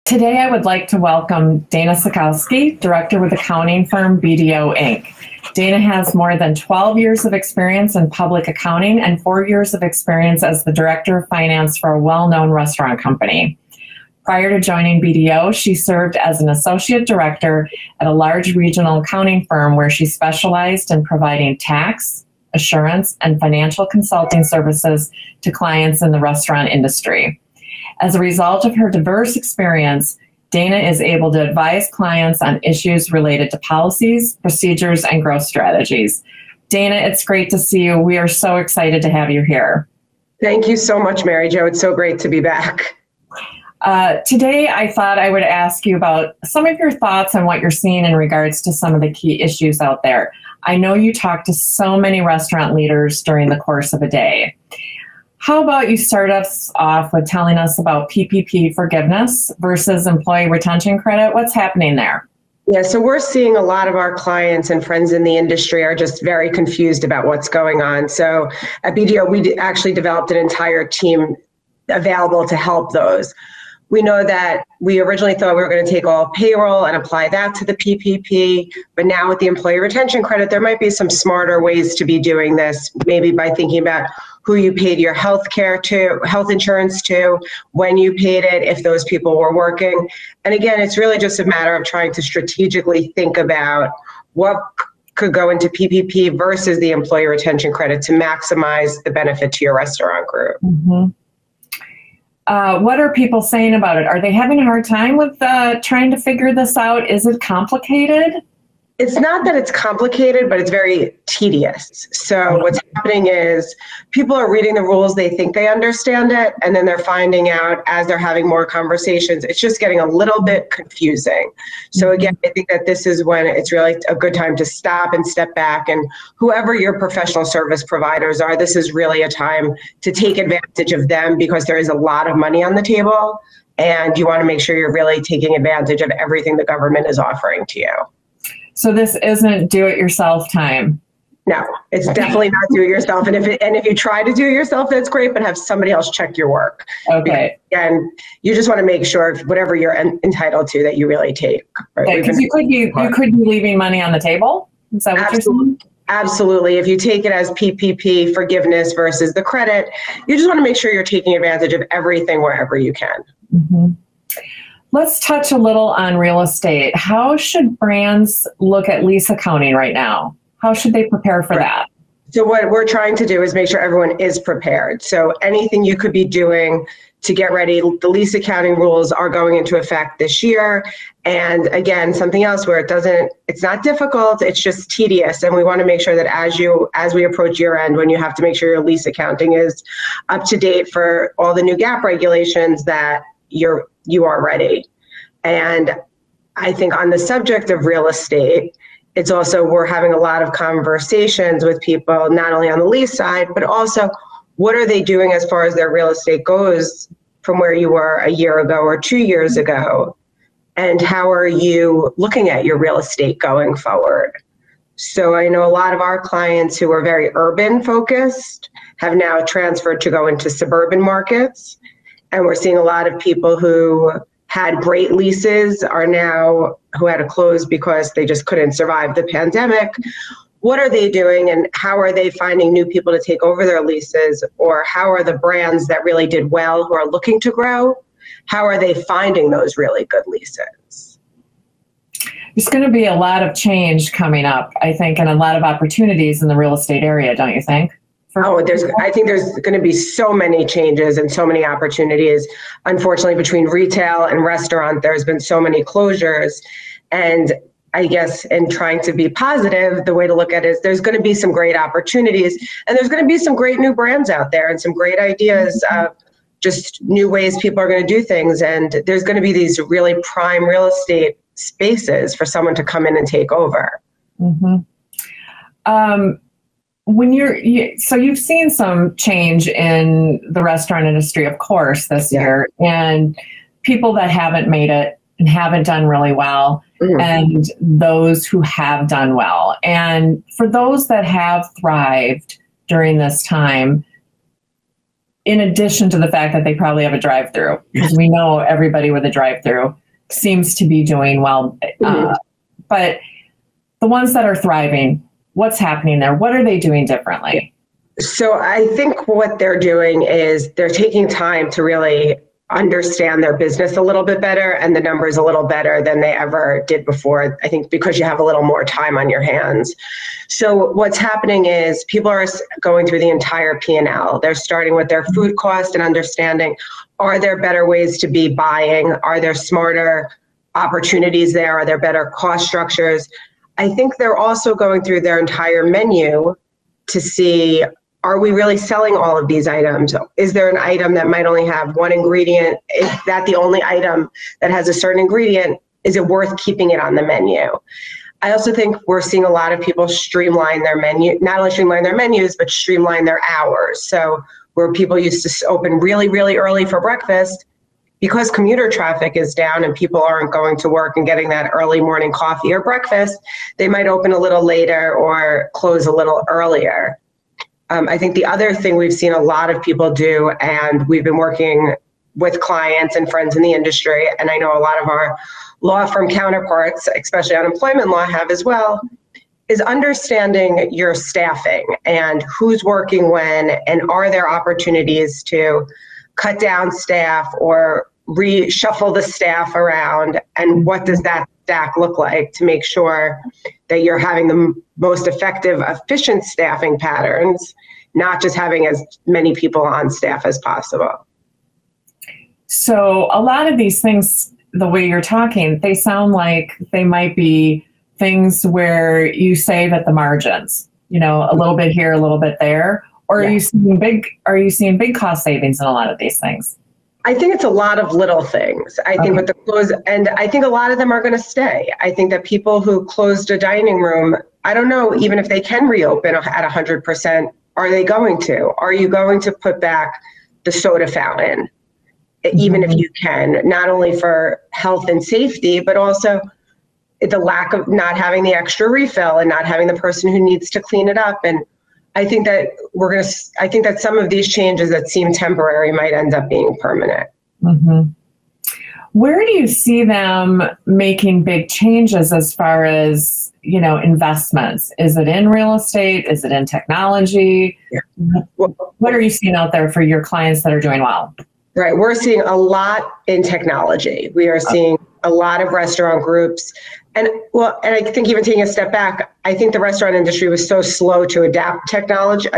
Today, I would like to welcome Dana Zukofsky, Director with accounting firm BDO, Inc. Dana has more than 12 years of experience in public accounting and 4 years of experience as the Director of Finance for a well-known restaurant company. Prior to joining BDO, she served as an Associate Director at a large regional accounting firm where she specialized in providing tax, assurance, and financial consulting services to clients in the restaurant industry. As a result of her diverse experience, Dana is able to advise clients on issues related to policies, procedures, and growth strategies. Dana, it's great to see you. We are so excited to have you here. Thank you so much, Mary Jo. It's so great to be back. Today, I thought I would ask you about some of your thoughts on what you're seeing in regards to some of the key issues out there. I know you talk to so many restaurant leaders during the course of a day. How about you start us off with telling us about PPP forgiveness versus employee retention credit? What's happening there? Yeah, so we're seeing a lot of our clients and friends in the industry are just very confused about what's going on. So at BDO, we actually developed an entire team available to help those. We know that we originally thought we were going to take all payroll and apply that to the PPP, but now with the employee retention credit, there might be some smarter ways to be doing this, maybe by thinking about who you paid your health insurance to, when you paid it, if those people were working. And again, it's really just a matter of trying to strategically think about what could go into PPP versus the employee retention credit to maximize the benefit to your restaurant group. Mm-hmm. What are people saying about it? Are they having a hard time with trying to figure this out? Is it complicated? It's not that it's complicated, but it's very tedious. So what's happening is people are reading the rules, they think they understand it, and then they're finding out as they're having more conversations, it's just getting a little bit confusing. So again, I think that this is when it's really a good time to stop and step back, and whoever your professional service providers are, this is really a time to take advantage of them because there is a lot of money on the table, and you want to make sure you're really taking advantage of everything the government is offering to you. So this isn't do-it-yourself time. No, it's definitely not do-it-yourself. And if you try to do it yourself, that's great, but have somebody else check your work. Okay. And you just want to make sure whatever you're entitled to that you really take. Right? Because you could be leaving money on the table. Is that what you're saying? Absolutely. If you take it as PPP forgiveness versus the credit, you just want to make sure you're taking advantage of everything wherever you can. Mm-hmm. Let's touch a little on real estate. How should brands look at lease accounting right now? How should they prepare for that? So what we're trying to do is make sure everyone is prepared. So anything you could be doing to get ready, the lease accounting rules are going into effect this year. And again, something else where it's not difficult, it's just tedious. And we want to make sure that as we approach year end, when you have to make sure your lease accounting is up to date for all the new GAAP regulations, that you are ready. And I think on the subject of real estate, it's also, we're having a lot of conversations with people, not only on the lease side, but also what are they doing as far as their real estate goes from where you were a year ago or 2 years ago? And how are you looking at your real estate going forward? So I know a lot of our clients who are very urban focused have now transferred to go into suburban markets. And we're seeing a lot of people who had great leases who had to close because they just couldn't survive the pandemic. What are they doing and how are they finding new people to take over their leases? Or how are the brands that really did well who are looking to grow, how are they finding those really good leases? There's going to be a lot of change coming up, I think, and a lot of opportunities in the real estate area, don't you think? I think there's going to be so many changes and so many opportunities. Unfortunately, between retail and restaurant, there's been so many closures. And I guess in trying to be positive, the way to look at it is there's going to be some great opportunities and there's going to be some great new brands out there and some great ideas of just new ways people are going to do things. And there's going to be these really prime real estate spaces for someone to come in and take over. Mm-hmm. So you've seen some change in the restaurant industry, of course, this year, and people that haven't made it and haven't done really well, and those who have done well. And for those that have thrived during this time, in addition to the fact that they probably have a drive-through, because we know everybody with a drive-through seems to be doing well. But the ones that are thriving, what's happening there? What are they doing differently? So I think what they're doing is they're taking time to really understand their business a little bit better and the numbers a little better than they ever did before. I think because you have a little more time on your hands. So what's happening is people are going through the entire P&L. They're starting with their food cost and understanding, are there better ways to be buying? Are there smarter opportunities there? Are there better cost structures? I think they're also going through their entire menu to see, are we really selling all of these items? Is there an item that might only have one ingredient? Is that the only item that has a certain ingredient? Is it worth keeping it on the menu? I also think we're seeing a lot of people streamline their menu, not only streamline their menus, but streamline their hours. So where people used to open really, really early for breakfast, because commuter traffic is down and people aren't going to work and getting that early morning coffee or breakfast, they might open a little later or close a little earlier. I think the other thing we've seen a lot of people do, and we've been working with clients and friends in the industry, and I know a lot of our law firm counterparts, especially unemployment law, have as well, is understanding your staffing and who's working when, and are there opportunities to cut down staff or reshuffle the staff around, and what does that stack look like to make sure that you're having the most effective, efficient staffing patterns, not just having as many people on staff as possible. So a lot of these things, the way you're talking, they sound like they might be things where you save at the margins, you know, a little bit here, a little bit there, or are you seeing big cost savings in a lot of these things? I think it's a lot of little things. I think with the close, and I think a lot of them are going to stay. I think that people who closed a dining room, I don't know, even if they can reopen at 100%, are they going to? Are you going to put back the soda fountain, even if you can, not only for health and safety, but also the lack of not having the extra refill and not having the person who needs to clean it up. And I think that I think that some of these changes that seem temporary might end up being permanent. Mm-hmm. Where do you see them making big changes as far as, you know, investments? Is it in real estate? Is it in technology? Yeah. What are you seeing out there for your clients that are doing well? Right. We're seeing a lot in technology. We are seeing a lot of restaurant groups. And I think even taking a step back, I think the restaurant industry was so slow to adopt technology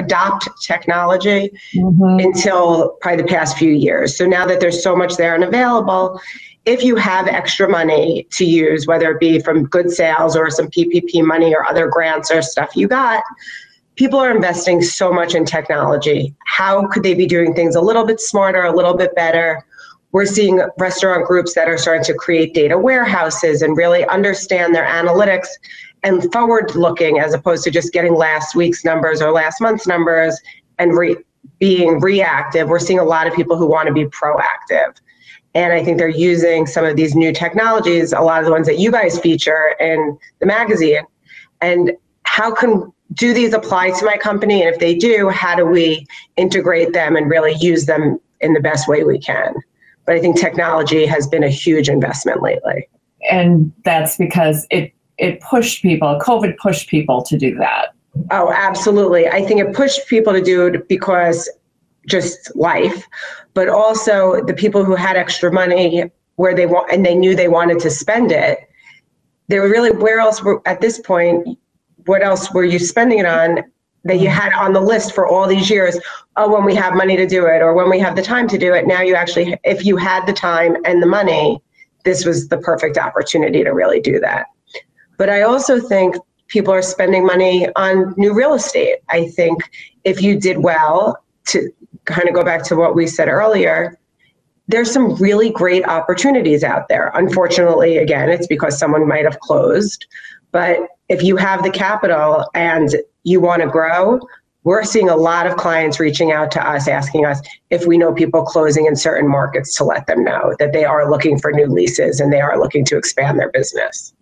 until probably the past few years. So now that there's so much there and available, if you have extra money to use, whether it be from good sales or some PPP money or other grants or stuff you got, people are investing so much in technology. How could they be doing things a little bit smarter, a little bit better? We're seeing restaurant groups that are starting to create data warehouses and really understand their analytics and forward looking, as opposed to just getting last week's numbers or last month's numbers and being reactive. We're seeing a lot of people who want to be proactive. And I think they're using some of these new technologies, a lot of the ones that you guys feature in the magazine. And how do these apply to my company? And if they do, how do we integrate them and really use them in the best way we can? But I think technology has been a huge investment lately. And that's because it pushed people, COVID pushed people to do that. Oh, absolutely. I think it pushed people to do it because just life, but also the people who had extra money where they want, and they knew they wanted to spend it. They were really, where else were at this point, what else were you spending it on that you had on the list for all these years? Oh, when we have money to do it, or when we have the time to do it. Now you actually, if you had the time and the money, this was the perfect opportunity to really do that. But I also think people are spending money on new real estate. I think if you did well, to kind of go back to what we said earlier, there's some really great opportunities out there. Unfortunately, again, it's because someone might have closed. But if you have the capital and you want to grow, we're seeing a lot of clients reaching out to us, asking us if we know people closing in certain markets to let them know that they are looking for new leases and they are looking to expand their business.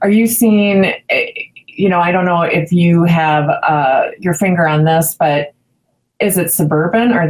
Are you seeing, you know, I don't know if you have your finger on this, but is it suburban? Are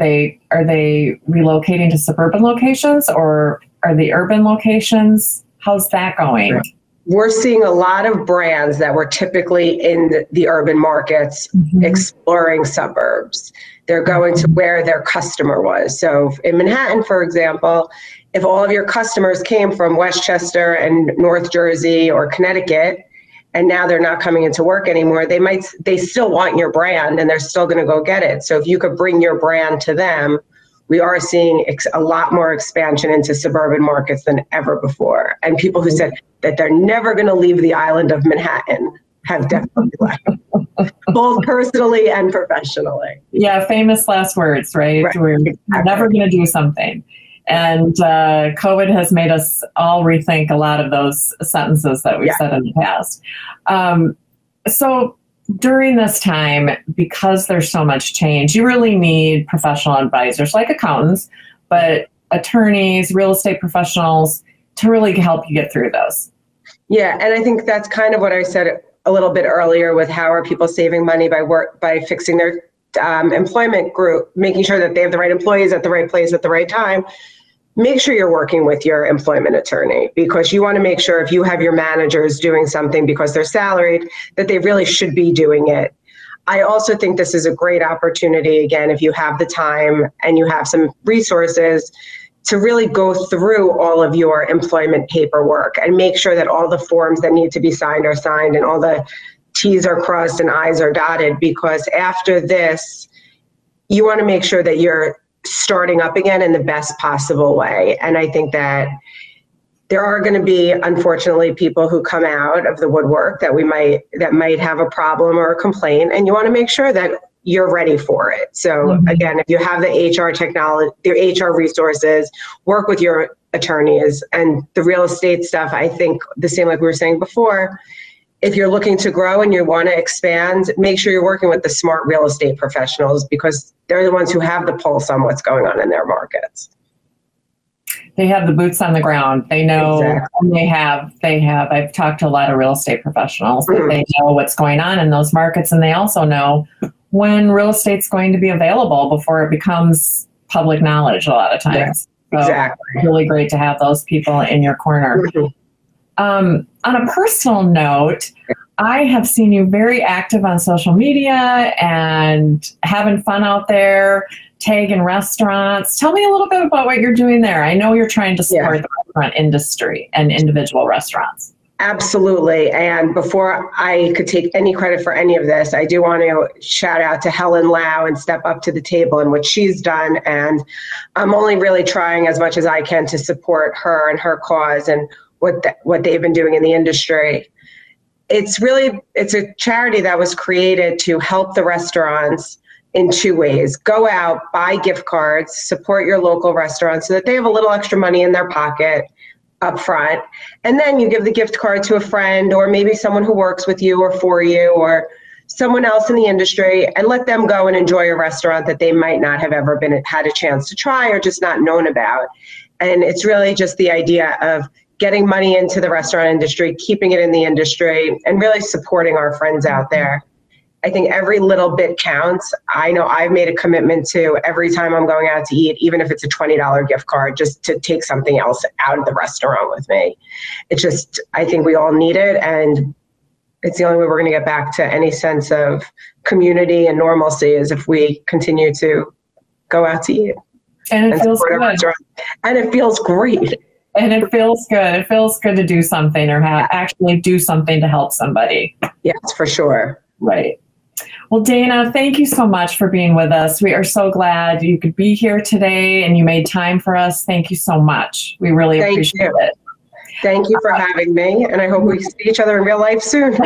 are they relocating to suburban locations, or are they urban locations? How's that going? We're seeing a lot of brands that were typically in the urban markets exploring suburbs. They're going to where their customer was. So in Manhattan, for example, if all of your customers came from Westchester and North Jersey or Connecticut, and now they're not coming into work anymore, they still want your brand and they're still going to go get it. So if you could bring your brand to them, we are seeing a lot more expansion into suburban markets than ever before. And people who said that they're never going to leave the island of Manhattan have definitely left, both personally and professionally. Yeah, famous last words, right? We're never going to do something. And COVID has made us all rethink a lot of those sentences that we've said in the past. So during this time, because there's so much change, you really need professional advisors like accountants, but attorneys, real estate professionals to really help you get through this. Yeah, and I think that's kind of what I said a little bit earlier with how are people saving money by fixing their employment group, making sure that they have the right employees at the right place at the right time. Make sure you're working with your employment attorney, because you want to make sure if you have your managers doing something because they're salaried, that they really should be doing it. I also think this is a great opportunity, again, if you have the time and you have some resources, to really go through all of your employment paperwork and make sure that all the forms that need to be signed are signed and all the T's are crossed and I's are dotted, because after this, you want to make sure that you're starting up again in the best possible way. And I think that there are going to be, unfortunately, people who come out of the woodwork that might have a problem or a complaint, and you want to make sure that you're ready for it. So again, if you have the HR technology, your HR resources, work with your attorneys. And the real estate stuff, I think the same like we were saying before, if you're looking to grow and you want to expand, make sure you're working with the smart real estate professionals, because they're the ones who have the pulse on what's going on in their markets. They have the boots on the ground. They know, exactly. and they have, I've talked to a lot of real estate professionals, that they know what's going on in those markets, and they also know when real estate's going to be available before it becomes public knowledge a lot of times. Yeah, exactly. So it's really great to have those people in your corner. On a personal note, I have seen you very active on social media and having fun out there, tagging restaurants. Tell me a little bit about what you're doing there. I know you're trying to support the restaurant industry and individual restaurants. Absolutely. And before I could take any credit for any of this, I do want to shout out to Helen Lau and Step Up to the Table and what she's done. And I'm only really trying as much as I can to support her and her cause and what they've been doing in the industry. It's a charity that was created to help the restaurants in two ways. Go out, buy gift cards, support your local restaurants so that they have a little extra money in their pocket up front. And then you give the gift card to a friend or maybe someone who works with you or for you or someone else in the industry, and let them go and enjoy a restaurant that they might not have ever had a chance to try or just not known about. And it's really just the idea of getting money into the restaurant industry, keeping it in the industry, and really supporting our friends out there. I think every little bit counts. I know I've made a commitment to every time I'm going out to eat, even if it's a $20 gift card, just to take something else out of the restaurant with me. It's just, I think we all need it. And it's the only way we're going to get back to any sense of community and normalcy is if we continue to go out to eat. And it feels good. And it feels great. And it feels good. It feels good to do something or actually do something to help somebody. Yes, for sure. Right. Well, Dana, thank you so much for being with us. We are so glad you could be here today and you made time for us. Thank you so much. We really appreciate it. Thank you for having me. And I hope we see each other in real life soon.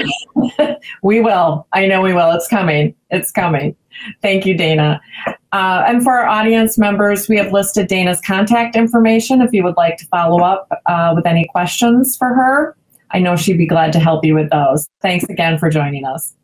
We will. I know we will. It's coming. It's coming. Thank you, Dana. And for our audience members, we have listed Dana's contact information if you would like to follow up with any questions for her. I know she'd be glad to help you with those. Thanks again for joining us.